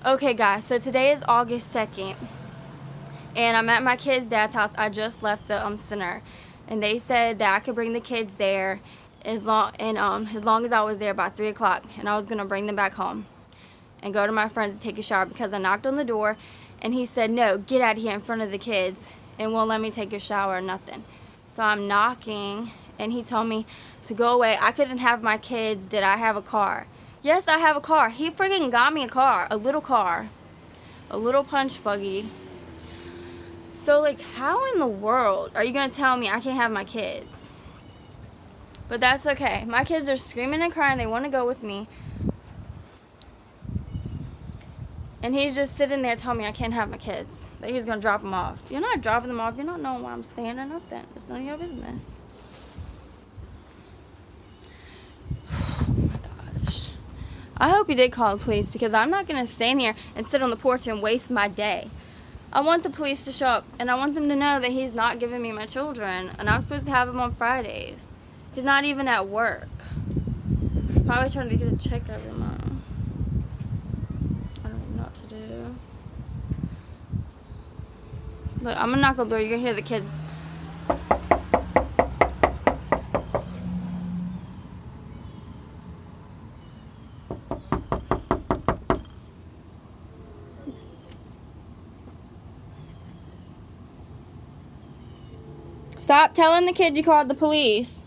Okay guys, so today is August 2nd and I'm at my kids' dad's house. I just left the center and they said that I could bring the kids there as long as I was there by 3 o'clock, and I was gonna bring them back home and go to my friend's to take a shower because I knocked on the door and he said, no, get out of here in front of the kids and won't let me take a shower or nothing. So I'm knocking and he told me to go away. I couldn't have my kids. Did I have a car? Yes, I have a car. He freaking got me a car, a little punch buggy. So like, how in the world are you gonna tell me I can't have my kids? But that's okay. My kids are screaming and crying. They want to go with me. And he's just sitting there telling me I can't have my kids. That he's going to drop them off. You're not dropping them off. You're not knowing where I'm staying or nothing. It's none of your business. Oh my gosh. I hope you did call the police because I'm not going to stand here and sit on the porch and waste my day. I want the police to show up and I want them to know that he's not giving me my children and I'm supposed to have them on Fridays. He's not even at work. He's probably trying to get a check every month. Look, I'm gonna knock on the door. You're gonna hear the kids. Stop telling the kid you called the police.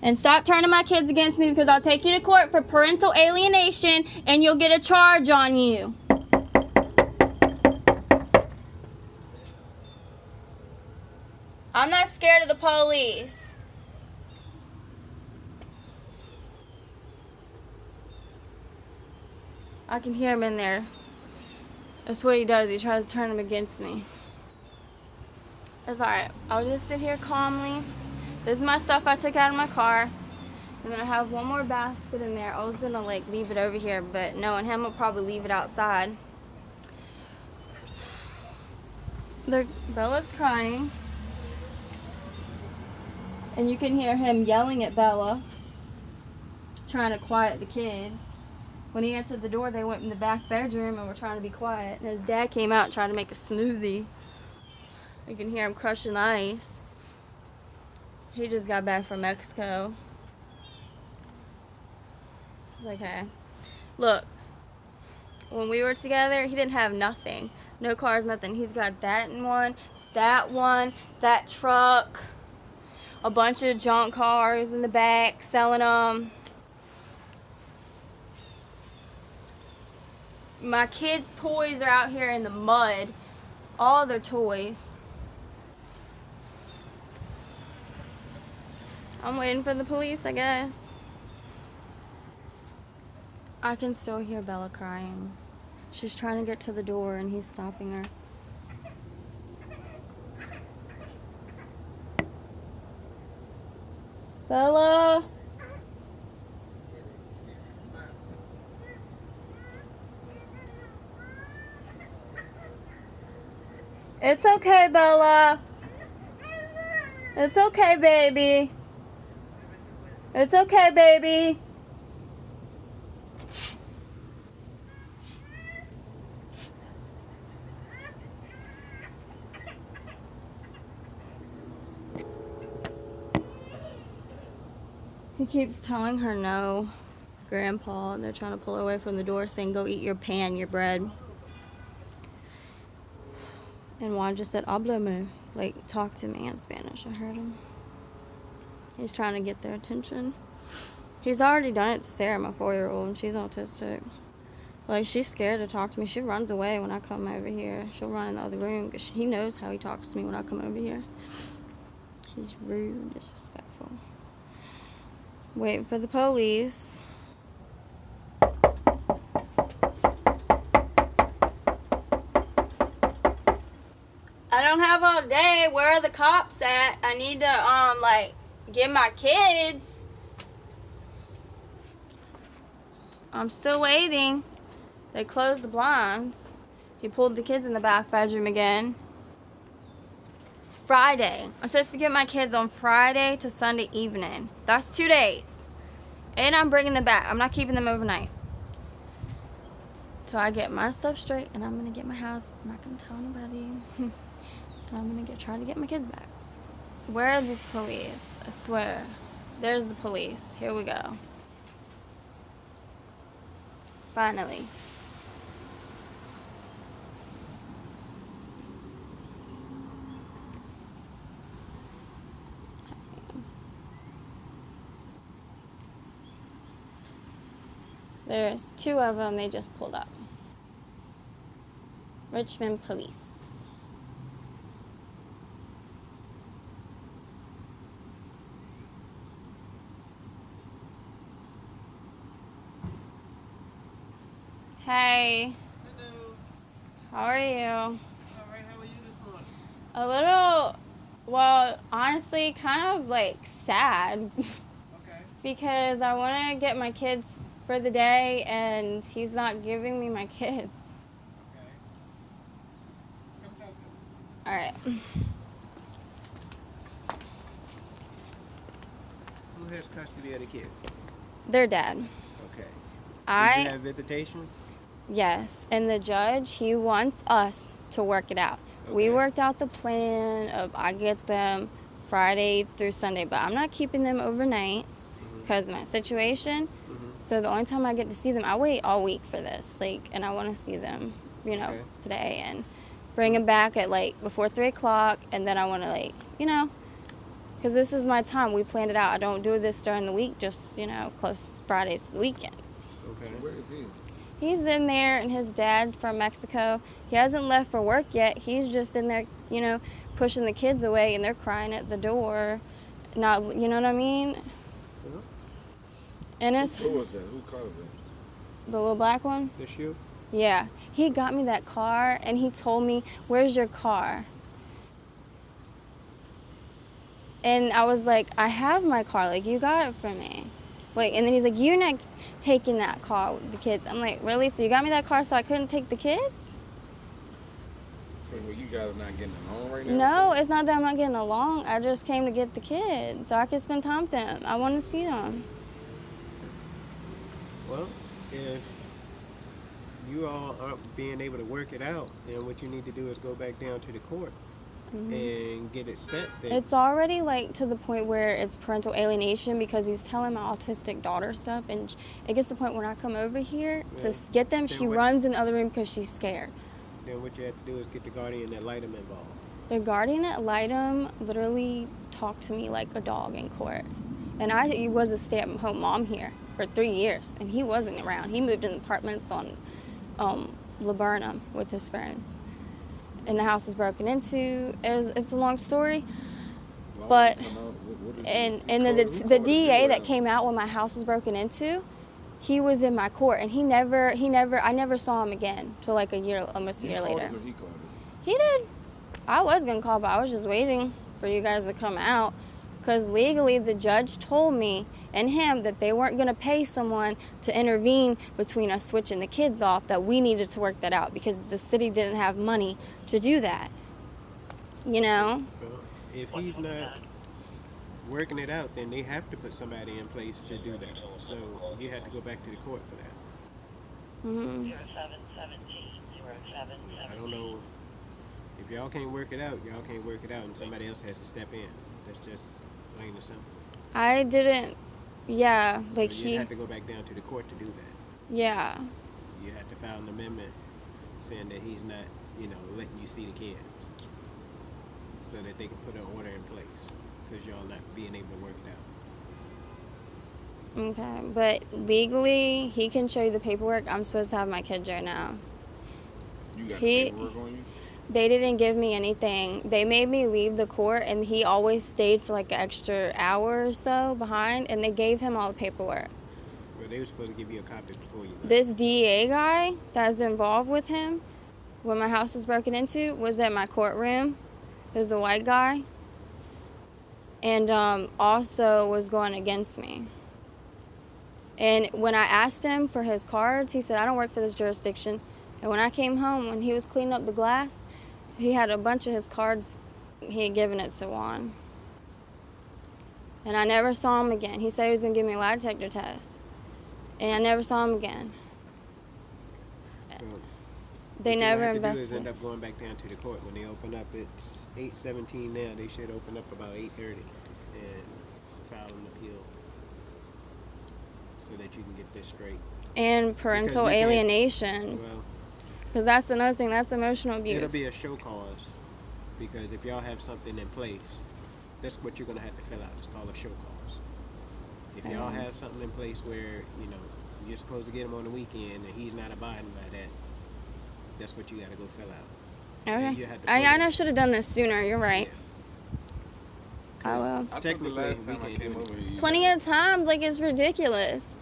And stop turning my kids against me because I'll take you to court for parental alienation and you'll get a charge on you. I'm not scared of the police. I can hear him in there. That's what he does. He tries to turn him against me. It's alright. I'll just sit here calmly. This is my stuff I took out of my car. And then I have one more basket in there. I was going to like leave it over here, but knowing him, I'll probably leave it outside. Bella's crying. And you can hear him yelling at Bella, trying to quiet the kids. When he answered the door, they went in the back bedroom and were trying to be quiet. And his dad came out and tried to make a smoothie. You can hear him crushing ice. He just got back from Mexico. Okay. Look, when we were together, he didn't have nothing. No cars, nothing. He's got that one, that truck. A bunch of junk cars in the back, selling them. My kids' toys are out here in the mud. All their toys. I'm waiting for the police, I guess. I can still hear Bella crying. She's trying to get to the door and he's stopping her. Bella! It's okay, Bella. It's okay, baby. It's okay, baby. He keeps telling her no, Grandpa, and they're trying to pull her away from the door saying, go eat your pan, your bread. And Juan just said, háblame, like, talk to me in Spanish. I heard him. He's trying to get their attention. He's already done it to Sarah, my 4-year-old, and she's autistic. Like, she's scared to talk to me. She runs away when I come over here. She'll run in the other room because he knows how he talks to me when I come over here. He's rude and disrespectful. Waiting for the police. I don't have all day. Where are the cops at? I need to, like, get my kids. I'm still waiting. They closed the blinds. He pulled the kids in the back bedroom again. Friday. I'm supposed to get my kids on Friday to Sunday evening. That's 2 days. And I'm bringing them back. I'm not keeping them overnight. till I get my stuff straight, and I'm gonna get my house. I'm not gonna tell anybody. And I'm gonna try to get my kids back. Where are these police? I swear. There's the police. Here we go. Finally. There's 2 of them. They just pulled up. Richmond Police. Hey. Hello. How are you? All right, how are you this morning? A little, well, honestly, kind of like sad Okay. because I want to get my kids for the day and he's not giving me my kids. Okay. Come talk to us. All right. Who has custody of the kid? Their dad. Okay. I, Did you have visitation? yes. And the judge, he wants us to work it out. We Okay. worked out the plan of I get them Friday through Sunday, but I'm not keeping them overnight because of my situation. So the only time I get to see them, I wait all week for this, like, and I want to see them, you know, Okay. today and bring them back at like before 3 o'clock, and then I want to like, you know, because this is my time. We planned it out. I don't do this during the week, just, you know, close Fridays to the weekends. Okay. Where is he? He's in there, and his dad from Mexico. He hasn't left for work yet. He's just in there, you know, pushing the kids away, and they're crying at the door. Not, you know what I mean? Uh-huh. And it's Who was that? Who caused that? the little black one. This you? Yeah, he got me that car, and he told me, "Where's your car?" And I was like, "I have my car. Like, you got it from me." Like, and then he's like, "You're not taking that car with the kids." I'm like, "Really? So you got me that car so I couldn't take the kids?" So you guys are not getting along right now? No, it's not that I'm not getting along. I just came to get the kids so I could spend time with them. I want to see them. Well, if you all aren't being able to work it out, then what you need to do is go back down to the court and get it set. Then. It's already like to the point where it's parental alienation because he's telling my autistic daughter stuff, and it gets to the point when I come over here to Yeah. get them, Then she what- runs in the other room because she's scared. Then what you have to do is get the guardian ad litem involved. The guardian ad litem literally talked to me like a dog in court, and I was a stay-at-home mom here for 3 years, and he wasn't around. He moved in apartments on Laburnum with his friends, and the house was broken into. It's a long story. Why But- would he come out? What is And he? and Who the called- who the called DA people that out? came out when my house was broken into, he was in my court, and I never saw him again till like almost a You year called later. us or he called us? He did. I was gonna call, but I was just waiting for you guys to come out, because legally the judge told me and him that they weren't gonna pay someone to intervene between us switching the kids off. That we needed to work that out because the city didn't have money to do that. You know. Well, if he's not working it out, then they have to put somebody in place to do that. So you have to go back to the court for that. Hmm. 0717, 0717. I don't know. If y'all can't work it out, y'all can't work it out, and somebody else has to step in. That's just plain and simple. I didn't. Yeah, like So you he. have to go back down to the court to do that. Yeah. You have to file an amendment saying that he's not, letting you see the kids, so that they can put an order in place, because y'all not being able to work it out. Okay, but legally, he can show you the paperwork. I'm supposed to have my kids right now. You got He- paperwork on you? They didn't give me anything. They made me leave the court, and he always stayed for like an extra hour or so behind, and they gave him all the paperwork. Well, they were supposed to give you a copy before you left. This DEA guy that's involved with him when my house was broken into was at my courtroom. He was a white guy, and also was going against me. And when I asked him for his cards, he said, "I don't work for this jurisdiction." And when I came home, when he was cleaning up the glass, he had a bunch of his cards. He had given it to Juan. And I never saw him again. He said he was going to give me a lie detector test. And I never saw him again. They What never you'll have to do is invested. end up going back down to the court when they open up. It's 8:17 now. They should open up about 8:30 and file an appeal so that you can get this straight. And parental we can't- alienation. Well, Because that's another thing. That's emotional abuse. it'll be a show cause because if y'all have something in place, that's what you're gonna have to fill out. It's called a show cause. If y'all have something in place where you're supposed to get him on the weekend and he's not abiding by that, that's what you got to go fill out. And Okay. you have to I put it- should have done this sooner. You're right. Yeah. I will. I think the Technically, last we time I can't came do over here, you Plenty guys- of times, like, it's ridiculous.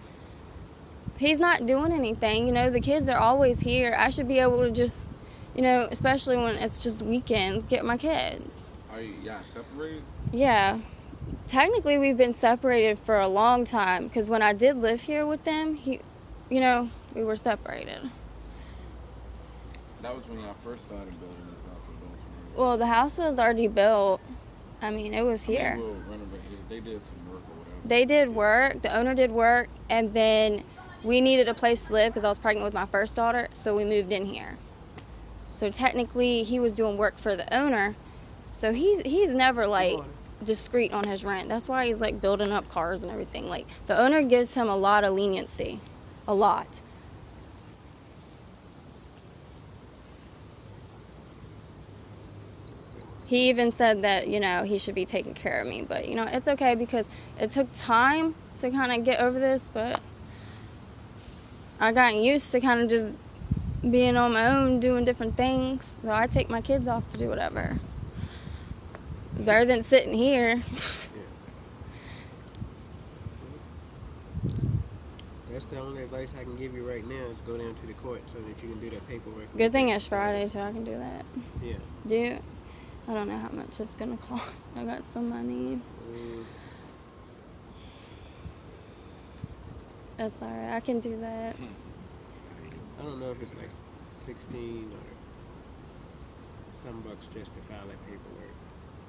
He's not doing anything. The kids are always here. I should be able to just, especially when it's just weekends, get my kids. Are y'all separated? Yeah. Technically, we've been separated for a long time because when I did live here with them, we were separated. That was when y'all first started building this house or doing something. Well, the house was already built. I mean, it was here. We'll renovate it. They did some work or whatever. They did work. The owner did work, and then we needed a place to live because I was pregnant with my first daughter, so we moved in here. So technically, he was doing work for the owner, so he's never like discreet on his rent. That's why he's like building up cars and everything. Like the owner gives him a lot of leniency, a lot. He even said that, he should be taking care of me. But, it's okay because it took time to kind of get over this. But I got used to kind of just being on my own, doing different things. So I take my kids off to do whatever. Better than sitting here. That's the only advice I can give you right now is go down to the court so that you can do that paperwork. Good thing it's Friday, so I can do that. Yeah. Do I don't know how much it's going to cost. I got some money. That's all right. I can do that. I don't know if it's like 16 or some bucks just to file that paperwork.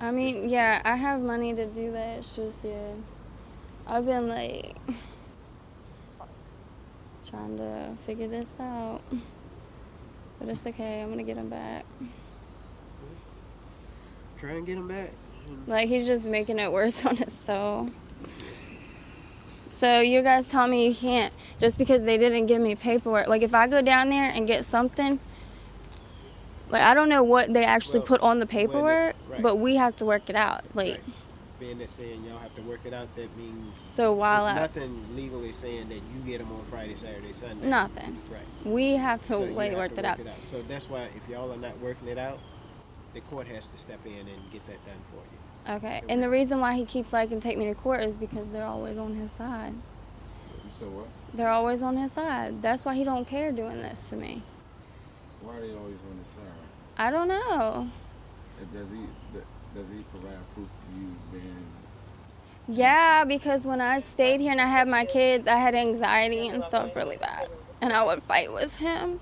I mean, yeah, I have money to do that. It's just, I've been like trying to figure this out. But it's okay. I'm going to get him back. Try and get him back. Like, he's just making it worse on himself. So you guys tell me you can't, just because they didn't give me paperwork. Like, if I go down there and get something, like, I don't know what they actually Well, put on the paperwork, right. but we have to work it out. Like, Right. Being that saying y'all have to work it out, that means so while there's I, nothing legally saying that you get them on Friday, Saturday, Sunday. nothing. Right. We have to So you like have work to it out. So that's why if y'all are not working it out, the court has to step in and get that done for you. Okay. And the reason why he keeps liking to take me to court is because they're always on his side. You said what? They're always on his side. That's why he don't care doing this to me. Why are they always on the side? I don't know. Does he provide proof to you being? Yeah, because when I stayed here and I had my kids, I had anxiety and stuff really bad. And I would fight with him.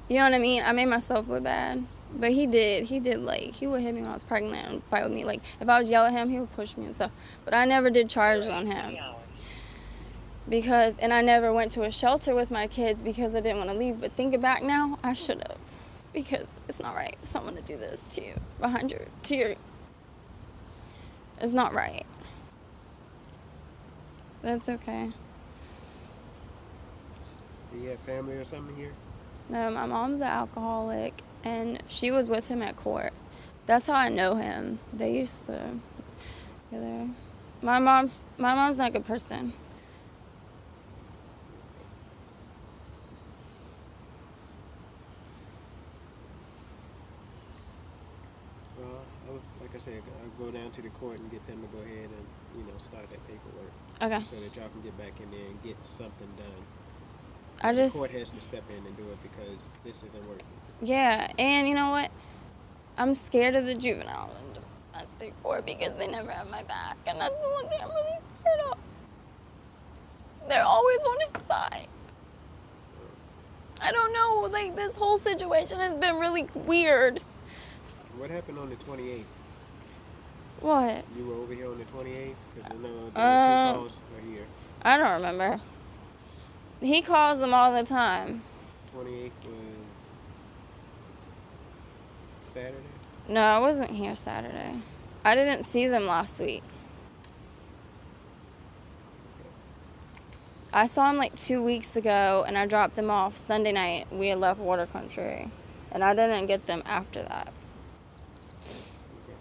You know what I mean? I made myself look bad. But he did, like, he would hit me when I was pregnant and fight with me. Like, if I was yelling at him, he would push me and stuff. But I never did charges on him. And I never went to a shelter with my kids because I didn't want to leave. But thinking back now, I should have. Because it's not right for someone to do this to you. It's not right. That's okay. Do you have family or something here? No, my mom's an alcoholic, and she was with him at court. That's how I know him. They used to go there. My mom's not a good person. Well, like I said, I'll go down to the court and get them to go ahead and start that paperwork Okay. so that y'all can get back in there and get something done. The The court has to step in and do it because this isn't working. Yeah, and you know what? I'm scared of the juvenile and domestic court because they never have my back, and that's the one thing I'm really scared of. They're always on his side. I don't know, like, this whole situation has been really weird. What happened on the 28th? What? You were over here on the 28th? Because I know the two calls are here. I don't remember. He calls them all the time. 28th was Saturday. No, I wasn't here Saturday. I didn't see them last week. I saw them like 2 weeks ago, and I dropped them off Sunday night. We had left Water Country, and I didn't get them after that. Okay.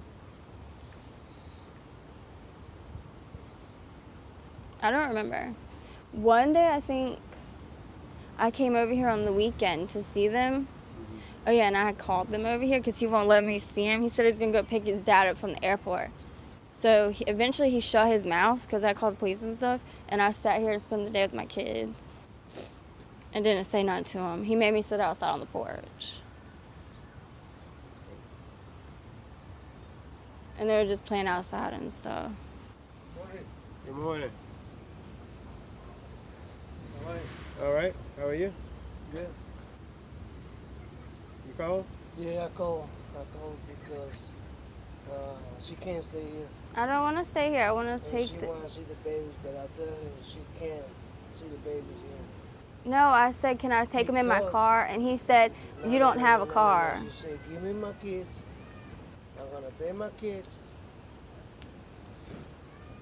I don't remember. One day, I think I came over here on the weekend to see them. Oh yeah, and I had called them over here because he won't let me see him. He said he was gonna go pick his dad up from the airport. So eventually he shut his mouth because I called the police and stuff, and I sat here to spend the day with my kids. And didn't say nothing to him. He made me sit outside on the porch. And they were just playing outside and stuff. Good morning. All right. How are you? Good. You called? Yeah, I called because she can't stay here. I don't want to stay here. I want to And take she the... want to see the babies, but I tell her she can't see the babies here. No, I said, can I take him in my Because- car? And he said, you don't have a car. She said, give me my kids. I'm going to take my kids.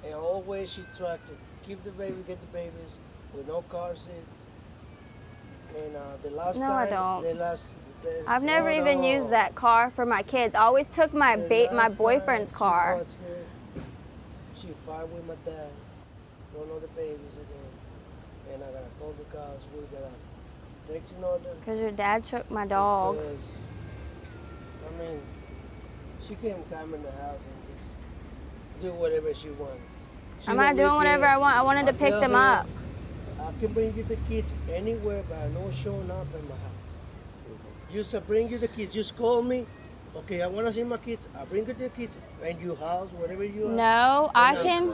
And always she tried to keep the baby, get the babies with no car seats. And the last No, time, I don't. I've never oh, even no. used that car for my kids. I always took my The my last boyfriend's time car. She was here, she fight with my dad. Don't know the babies again. And I gotta call the cops. We gotta take an order. Because your dad choked my dog. Because, I mean, she can come in the house and just do whatever she wants. She I'm don't not doing live whatever here. I want. I wanted to pick tell them her, up. I can bring you the kids anywhere, but I'm not showing up at my house. Just bring you the kids. Just call me. Okay, I want to see my kids. I bring you the kids and your house, whatever you have. No, I No. can.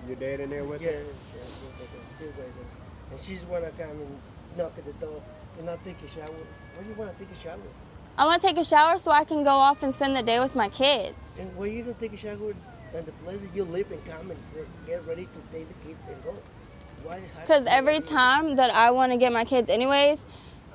Your dad in there with Yes, you? yes, yes, right there. And she's wanna come and knock at the door and not take a shower. Why you wanna take a shower? I want to take a shower so I can go off and spend the day with my kids. And why you don't take a shower in the place that you live and come and get ready to take the kids and go? Why? Because every time that I want to get my kids anyways,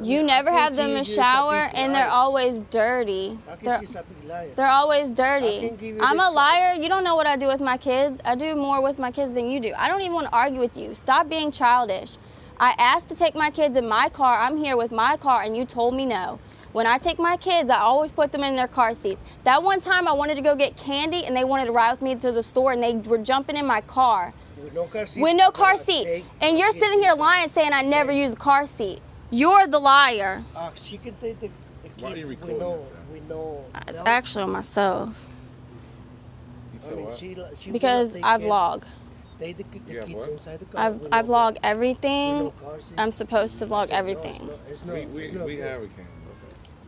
you mean, never I can have them see a you as a shower, big and they're liar. always dirty. I can They're, she's a big liar. they're always I dirty. can give you I'm this- a liar. You don't know what I do with my kids. I do more with my kids than you do. I don't even want to argue with you. Stop being childish. I asked to take my kids in my car. I'm here with my car, and you told me no. When I take my kids, I always put them in their car seats. That one time I wanted to go get candy, and they wanted to ride with me to the store, and they were jumping in my car. With no car seat. With no car gotta seat. take And the you're kids sitting here inside. lying saying I never use a car seat. You're the liar. She can take the Why are you kids. recording this, We know. It's No. actually on myself You I said mean, what? she because wanna take I care- vlog. Take the You have kids what? inside the car. I vlog everything. No car seat. I'm supposed to vlog No, everything. it's not, We it's not have good. a camera.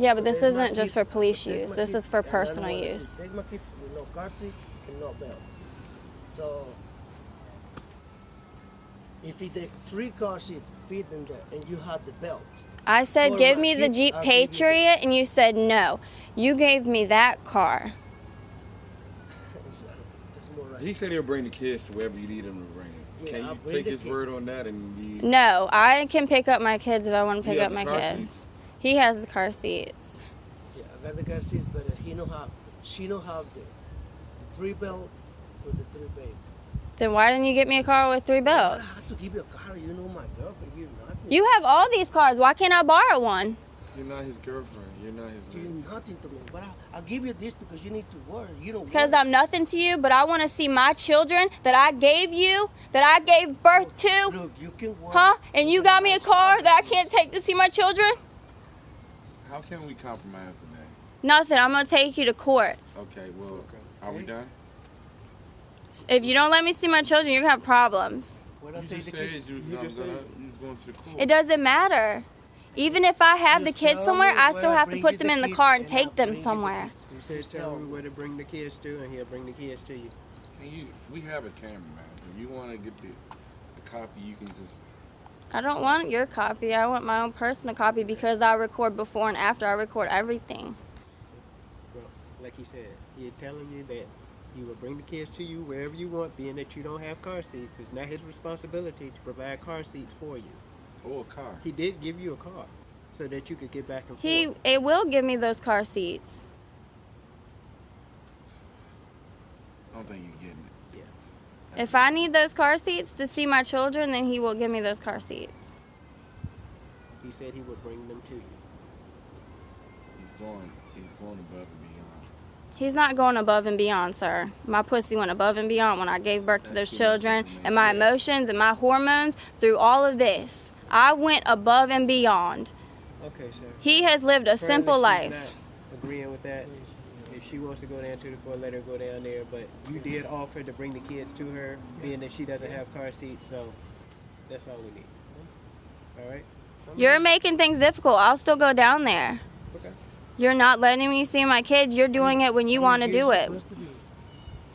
Yeah, but So this take my isn't just for kids- police take use. my This kids is for and I don't personal wanna use. Take my kids with no car seat and no belt. So if you take 3 car seats, fit in there, and you have the belt, I said, For give my me the kids, Jeep I'll give you the- Patriot, and you said no. You gave me that car. it's more right. He said he'll bring the kids to wherever you need them to bring them. Yeah, Can I'll you bring take the his kids. word on that and you? No, I can pick up my kids if I want to pick You up have my the car kids. seats? He has the car seats. Yeah, I got the car seats, but he know how. She know how the 3 belt with the 3 baby. Then why didn't you get me a car with 3 I belts? have to give you a car. You know my girlfriend. You nothing. You have all these cars. Why can't I borrow one? You're not his girlfriend. You're not his. You're man. nothing to me. But I'll give you this because you need to work. You don't. Because work. I'm nothing to you, but I want to see my children that I gave you, that I gave birth to. Look, you can work. Huh? And you got me a car that I can't take to see my children? How can we compromise today? Nothing. I'm going to take you to court. Okay. Well, are we done? If you don't let me see my children, you're going to have problems. When I You take just the said kids, you was you going just to said- going to the court. It doesn't matter. Even if I have the just kids tell somewhere, me I when still I have to bring put you them the in the kids car and I'll take them bring you the somewhere. kids. You said Just tell tell him me. where to bring the kids to, and he'll bring the kids to you. Can you? We have a camera, man. If you want to get the copy, you can just. I don't want your copy. I want my own personal copy because I record before and after. I record everything. Well, like he said, he's telling you that he will bring the kids to you wherever you want, being that you don't have car seats. It's not his responsibility to provide car seats for you. Or a car. He did give you a car so that you could get back and It forth. will give me those car seats. I don't think you're getting it. If I need those car seats to see my children, then he will give me those car seats. He said he would bring them to you. He's going above and beyond. He's not going above and beyond, sir. My pussy went above and beyond when I gave birth to those That's too much children, information. and my emotions and my hormones through all of this. I went above and beyond. Okay, sir. He has lived a Apparently simple she's life. not agreeing with that. If she wants to go down to the court, let her go down there. But you did offer to bring the kids to her, being that she doesn't have car seats. So that's all we need. All right. You're making things difficult. I'll still go down there. Okay. You're not letting me see my kids. You're doing it when you want to do it. Supposed to be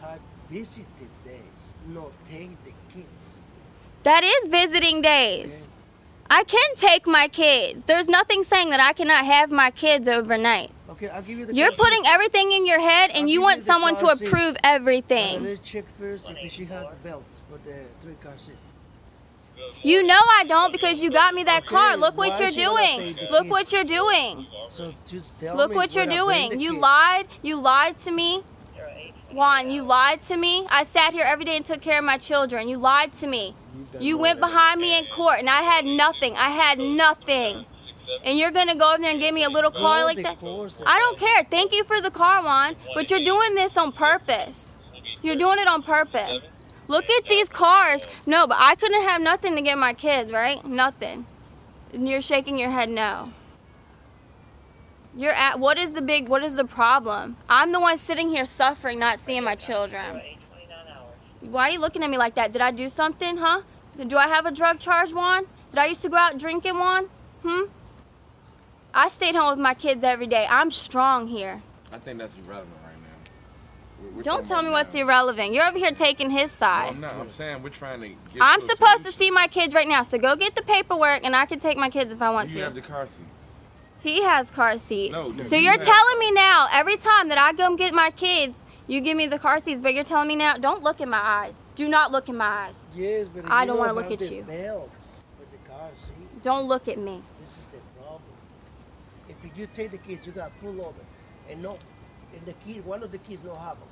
had visited days, not take the kids. That is visiting days. I can take my kids. There's nothing saying that I cannot have my kids overnight. Okay, I'll give you the. You're car putting seat. everything in your head I'll and give you you want the someone to car seat. approve Now, everything. let's check first if she had the belts for the 3-car seat. You know I don't because you got me that Okay, car. Look what why you're she wanna doing. take the Look kids? what you're doing. So just tell Look me what you're when I bring doing. the You kids. lied. You lied to me. You're 8. Juan, you lied to me. I sat here every day and took care of my children. You lied to me. You've done You more went than behind me in court and I had nothing. I had nothing. And you're going to go over there and give me a little car All like the that? cars I don't care. Thank you for the car, Juan. But you're doing this on purpose. You're doing it on purpose. Look at these cars. No, but I couldn't have nothing to get my kids, right? Nothing. And you're shaking your head no. You're at, what is the problem? I'm the one sitting here suffering, not seeing my You're children. 8:29 hours. Why are you looking at me like that? Did I do something, huh? Do I have a drug charge, Juan? Did I used to go out drinking, Juan? I stayed home with my kids every day. I'm strong here. I think that's irrelevant right now. We're Don't talking tell me about what's now. irrelevant. You're over here taking his No, side. I'm not. I'm saying we're trying to get I'm to a supposed to solution. see my kids right now, so go get the paperwork and I can take my kids if I want You to. have the car seats. He has car seats. No, So you you're have- telling me now, every time that I go get my kids, you give me the car seats, but you're telling me now, don't look in my eyes. Do not look in my eyes. Yes, but if I you don't wanna have look at the you. belts for the car seat, Don't look at me. this is the problem. If you take the kids, you got to pull over, and no, and the kid, one of the kids no have them.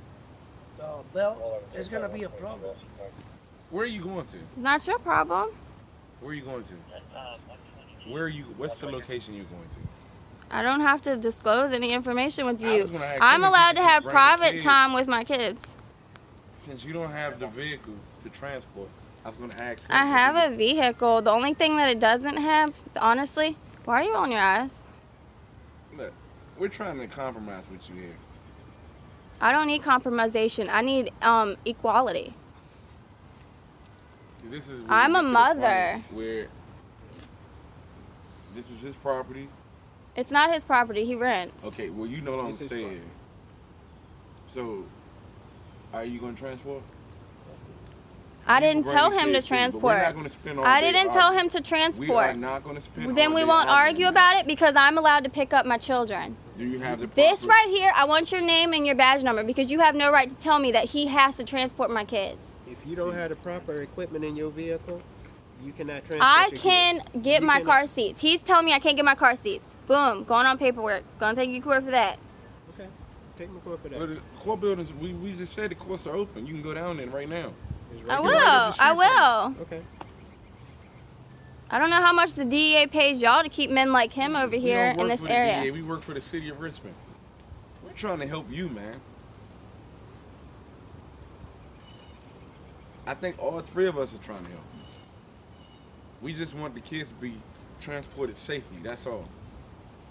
The belt, there's gonna be a problem. Where are you going to? It's not your problem. Where are you going to? 122. Where are you? What's the location you're going to? I don't have to disclose any information with I you. was gonna ask I'm you if allowed you to could have bring the private kids. time with my kids. Since you don't have the vehicle to transport, I was going to ask. I have a vehicle. The only thing that it doesn't have, honestly, why are you on your eyes? Look, we're trying to compromise with you here. I don't need compromisation. I need equality. See, this is. where I'm we a get to the mother. point Where this is his property. It's not his property. He rents. Okay, well you no longer This is stay property. here. So, are you going to transport? I You didn't bring tell the him to kids too, but transport. We're not going to spend all I day didn't tell arguing. him to We are transport. not going to spend. Then all we day won't argue arguing. about it because I'm allowed to pick up my children. Do you have the This proper- right here, I want your name and your badge number because you have no right to tell me that he has to transport my kids. If you don't have the proper equipment in your vehicle, you cannot transport I your can kids. get You my cannot- car seats. He's telling me I can't get my car seats. Boom, going on paperwork. Gonna take you to court for that. Okay, take my court for that. Well, the court buildings, we just said the courts are open. You can go down there right now. It's I right will. there. right up the I street from will. Okay. I don't know how much the DEA pays y'all to keep men like him over We here don't in work this for the area. DA, we work for the city of Richmond. We're trying to help you, man. I think all three of us are trying to help you. We just want the kids to be transported safely. That's all.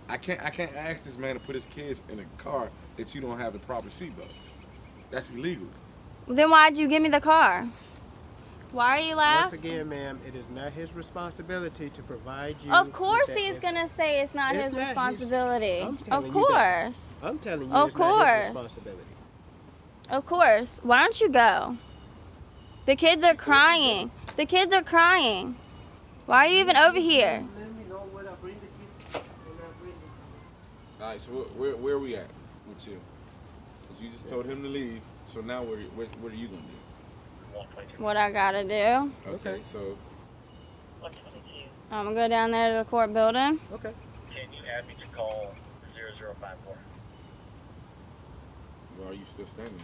I can't ask this man to put his kids in a car that you don't have the proper seatbelts. That's illegal. Then why'd you give me the car? Why are you Once laughing? again, ma'am, it is not his responsibility to provide you. Of course with that he's gonna say it's not It's his not his- responsibility. I'm Of telling you course. that. I'm telling you, Of it's not course. his responsibility. Of course. Why don't you go? The kids are crying. The kids are crying. Why are you even over here? Let me know when I bring the kids. When I bring them. All right, so where are we at with you? 'Cause you just told him to leave. So now what are you gonna do? What I gotta do? Okay, so 122. I'm gonna go down there to the court building. Okay. Can you add me to call 0054? Why are you still standing?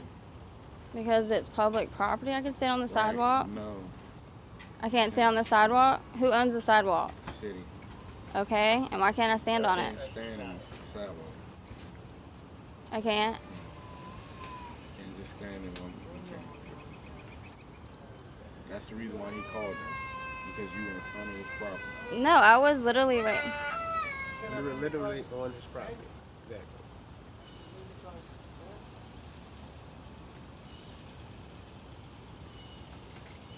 Because it's public property. I can sit on the sidewalk. No, I can't sit on the sidewalk. Who owns the sidewalk? the city. Okay, and why can't I stand on it? Can't stand on the sidewalk. I can't. Can't just stand in one. That's the reason why he called us, because you were in front of his property. No, I was literally right. You were literally on his property. Exactly.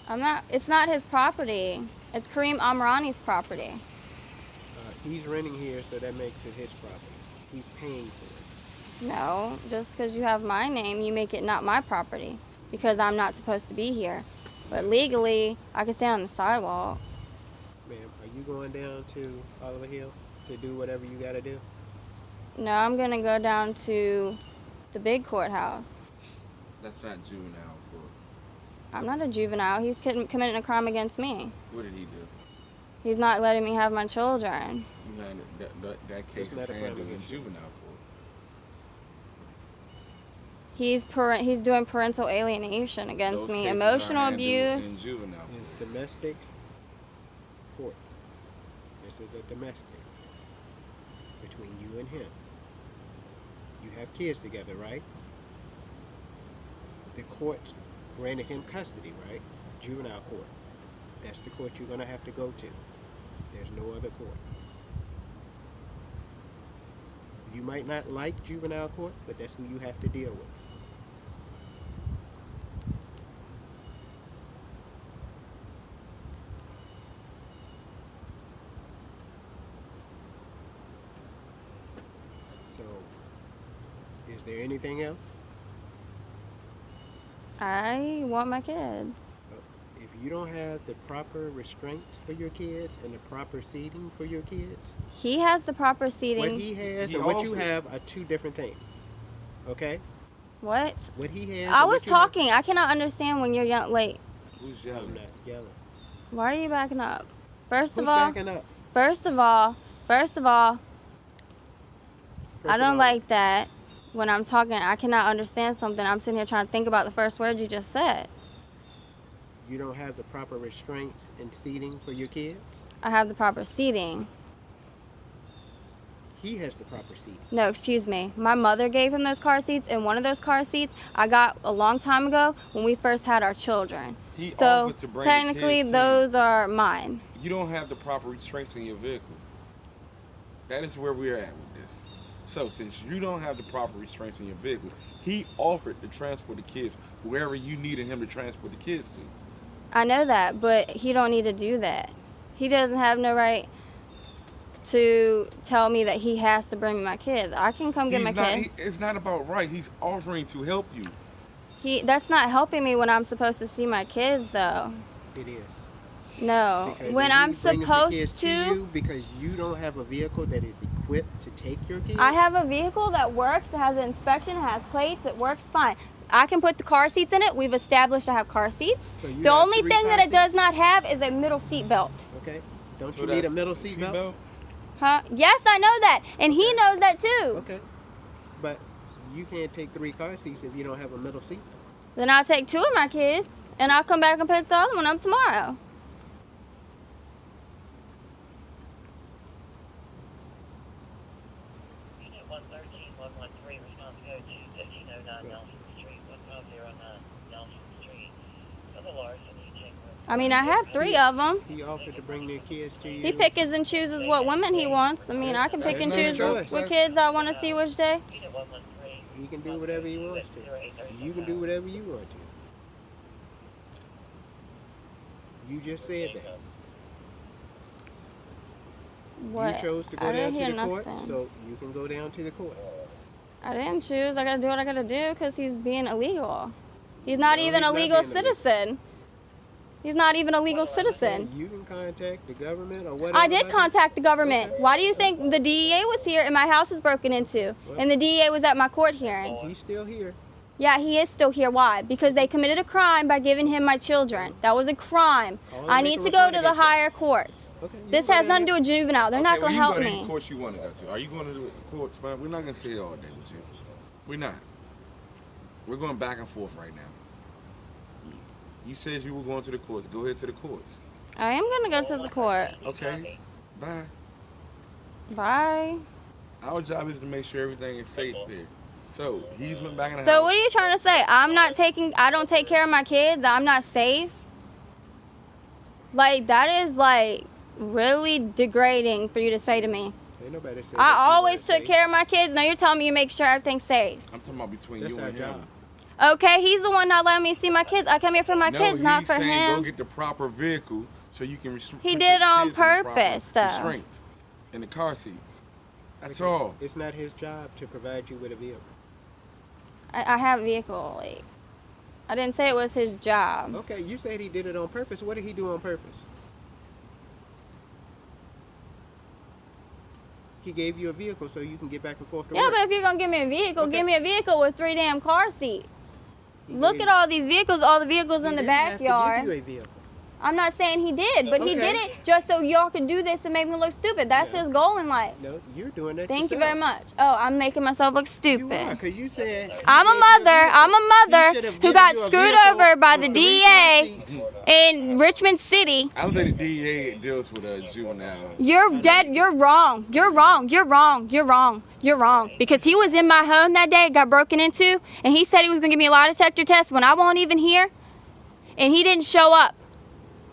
I'm not. It's not his property. It's Kareem Amrani's property. He's renting here, so that makes it his property. He's paying for it. No, just because you have my name, you make it not my property because I'm not supposed to be here. But legally, I can stand on the sidewalk. Ma'am, are you going down to Oliver Hill to do whatever you gotta do? No, I'm gonna go down to the big courthouse. That's not juvenile court. I'm not a juvenile. He's committing a crime against me. What did he do? He's not letting me have my children. You had that case That's is not a handled crime in against you. juvenile court. He's doing parental alienation against Those me, cases emotional are handled abuse. in juvenile court. It's domestic court. This is a domestic between you and him. You have kids together, right? The court granted him custody, right? Juvenile court. That's the court you're gonna have to go to. There's no other court. You might not like juvenile court, but that's who you have to deal with. So, is there anything else? I want my kids. If you don't have the proper restraints for your kids and the proper seating for your kids, He has the proper what seating. he has He and what you offered- have are two different things. Okay? What? What he has. I and was what you have- talking. I cannot understand when you're young. Late. Who's I'm yelling? not yelling. Why are you backing up? First Who's of all, backing up? first of all, First I of don't all, like that. When I'm talking, I cannot understand something. I'm sitting here trying to think about the first word you just said. You don't have the proper restraints and seating for your kids. I have the proper seating. He has the proper seating. No, excuse me. My mother gave him those car seats, and one of those car seats I got a long time ago when we first had our children. He So offered to bring technically, the kids to those are mine. you. You don't have the proper restraints in your vehicle. That is where we're at with this. So since you don't have the proper restraints in your vehicle, he offered to transport the kids wherever you needed him to transport the kids to. I know that, but he don't need to do that. He doesn't have no right to tell me that he has to bring me my kids. I can come get my kids. It's not about right. He's offering to help you. That's not helping me when I'm supposed to see my kids, though. It is. No, Because when if he I'm brings the kids supposed to to. you because you don't have a vehicle that is equipped to take your kids. I have a vehicle that works, that has an inspection, has plates, it works fine. I can put the car seats in it. We've established I have car seats. So you The have only 3 thing car that it does seats? not have is a middle seat belt. Okay. Don't So you need a that's middle seat belt? Huh? Yes, I know that. And he knows that too. Okay. But you can't take 3 car seats if you don't have a middle seat belt. Then I'll take 2 of my kids and I'll come back and pick the other one up tomorrow. Unit 113, 113, response code 259 Nelson Street, 15009 Nelson Street. For the larceny, check room. I mean, I have 3 of them. He offered to bring their kids to you. He picks and chooses what women he wants. I mean, I can pick and That's his choose choice. what kids I want to see which day. Unit 113. He can do whatever he wants to. You can do whatever you want to. You just said that. What? You chose to go I down didn't to the hear court, nothing. so you can go down to the court. I didn't choose. I gotta do what I gotta do because he's being illegal. He's not No, even he's a not legal being illegal. citizen. He's not even a legal citizen. You can contact the government or whatever. I did contact the government. Why do you think the DEA was here and my house was broken into? And the DEA was at my court hearing. He's still here. Yeah, he is still here. Why? Because they committed a crime by giving him my children. That was a crime. Call and I make need a to go report to the against them. higher courts. Okay, you This can go has nothing to there. do with juvenile. They're Okay, not well, going to you help go to any me. courts you want to go to. Are you going to the courts, man? We're not going to sit all day with you. We're not. We're going back and forth right now. You said you were going to the courts. Go ahead to the courts. I am going to go to the court. Okay. Bye. Bye. Our job is to make sure everything is safe there. So he's went back in the So house. what are you trying to say? I don't take care of my kids. I'm not safe. Like, that is like really degrading for you to say to me. Ain't nobody said that I you always weren't took safe. care of my kids. Now you're telling me you make sure everything's safe. I'm talking about between That's you our and him. job. Okay, he's the one not letting me see my kids. I come here for my No, kids, not he's for saying go him. get the proper vehicle so you can He put did your it on kids in the proper purpose, though. restraints in the car seats. That's all. It's not his job to provide you with a vehicle. I have a vehicle. Like, I didn't say it was his job. Okay, you said he did it on purpose. What did he do on purpose? He gave you a vehicle so you can get back and forth to Yeah, work. but if you're gonna give me a vehicle, Okay. give me a vehicle with 3 damn car seats. He Look gave- at all these vehicles, all the vehicles he in the didn't have to backyard. give you a vehicle. I'm not saying he did, but he Okay. did it just so y'all could do this and make me look stupid. That's No. his goal in life. No, you're doing that Thank you yourself. very much. Oh, I'm making myself look You are, stupid. because you said... I'm a mother. I'm a mother who got screwed over by the DA in Richmond City. I don't think the DEA deals with a juvenile. You're dead. You're wrong. You're wrong. You're wrong. You're wrong. You're wrong. Because he was in my home that day, got broken into, and he said he was going to give me a lie detector test when I wasn't even here, and he didn't show up.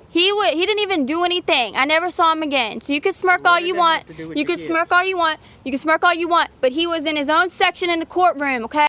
He didn't even do anything. I never saw him again. So you can smirk What all did you that want. have to do with You your can smirk kids? all you want. You can smirk all you want. But he was in his own section in the courtroom, okay?